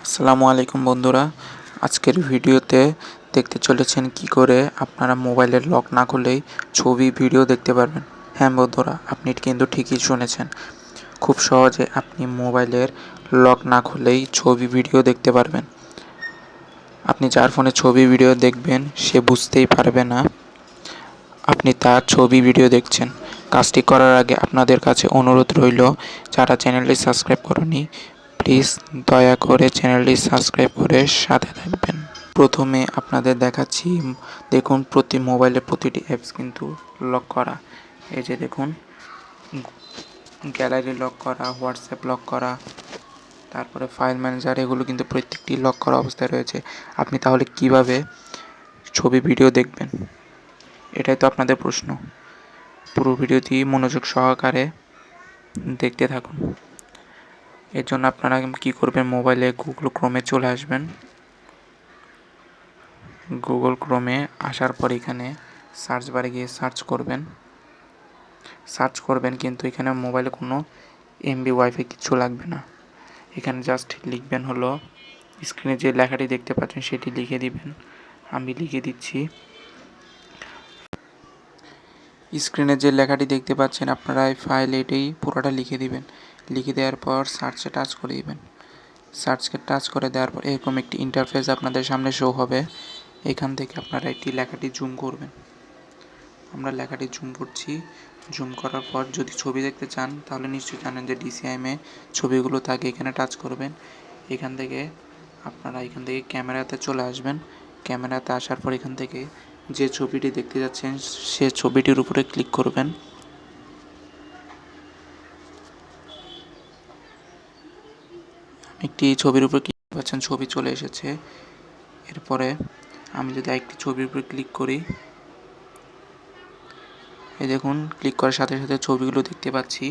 আসসালামু আলাইকুম বন্ধুরা, আজকের ভিডিওতে দেখতে চলেছেন কি করে আপনারা মোবাইলের লক না খুলেই ছবি ভিডিও দেখতে পারবেন। হ্যাঁ বন্ধুরা, আপনি কিন্তু ঠিকই শুনেছেন। খুব সহজে আপনি মোবাইলের লক না খুলেই ছবি ভিডিও দেখতে পারবেন। আপনি যার ফোনে ছবি ভিডিও দেখবেন সে বুঝতেই পারবে না আপনি তার ছবি ভিডিও দেখছেন। কাজটি করার আগে আপনাদের কাছে অনুরোধ রইল, যারা চ্যানেলটি সাবস্ক্রাইব করেনি প্লিজ দয়া করে চ্যানেলটি সাবস্ক্রাইব করে সাথে থাকবেন। প্রথমে আপনাদের দেখাচ্ছি, দেখুন মোবাইলের প্রতিটি অ্যাপস কিন্তু লক করা। এই যে দেখুন, গ্যালারি লক করা, হোয়াটসঅ্যাপ লক করা, তারপরে ফাইল ম্যানেজার, এগুলো কিন্তু প্রত্যেকটি লক করা অবস্থায় রয়েছে। আপনি তাহলে কিভাবে ছবি ভিডিও দেখবেন, এটাই তো আপনাদের প্রশ্ন। পুরো ভিডিওটি মনোযোগ সহকারে দেখতে থাকুন। এর জন্য আপনারা কী করবেন, মোবাইলে গুগল ক্রোমে চলে আসবেন। গুগল ক্রোমে আসার পর এখানে সার্চ বারে গিয়ে সার্চ করবেন, কিন্তু এখানে মোবাইলে কোনো এমবি ওয়াইফাই কিছু লাগবে না। এখানে জাস্ট লিখবেন হলো, স্ক্রিনে যে লেখাটি দেখতে পাচ্ছেন সেটি লিখে দিবেন। আমি লিখে দিচ্ছি। স্ক্রিনে যে লেখাটি দেখতে পাচ্ছেন আপনারা এই ফাইল এটাই পুরোটা লিখে দিবেন। লিখে দেওয়ার পর সার্চে টাচ করে দিবেন। সার্চকে টাচ করে দেওয়ার পর এরকম একটি ইন্টারফেস আপনাদের সামনে শো হবে। এখান থেকে আপনারা একটি লেখাটি জুম করবেন। আমরা লেখাটি জুম করছি। জুম করার পর যদি ছবি দেখতে চান তাহলে নিশ্চয়ই জানেন যে ডিসিআইএমে ছবিগুলো থাকে, এখানে টাচ করবেন। এখান থেকে ক্যামেরাতে চলে আসবেন। ক্যামেরাতে আসার পর এখান থেকে যে ছবিটি দেখতে যাচ্ছেন সে ছবিটির উপরে ক্লিক করবেন। একটি ছবির উপর ক্লিক পাচ্ছেন, ছবি চলে এসেছে। এরপরে আমি যদি একটি ছবির উপর ক্লিক করি, এই দেখুন, ক্লিক করার সাথে সাথে ছবিগুলো দেখতে পাচ্ছি।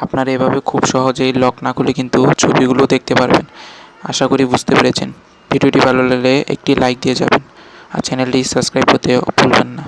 আপনারা এভাবে খুব সহজেই লক না খুলে কিন্তু ছবিগুলো দেখতে পারবেন। আশা করি বুঝতে পেরেছেন। ভিডিওটি ভালো লাগলে একটি লাইক দিয়ে যাবেন আর চ্যানেলটি সাবস্ক্রাইব করতে ভুলবেন না।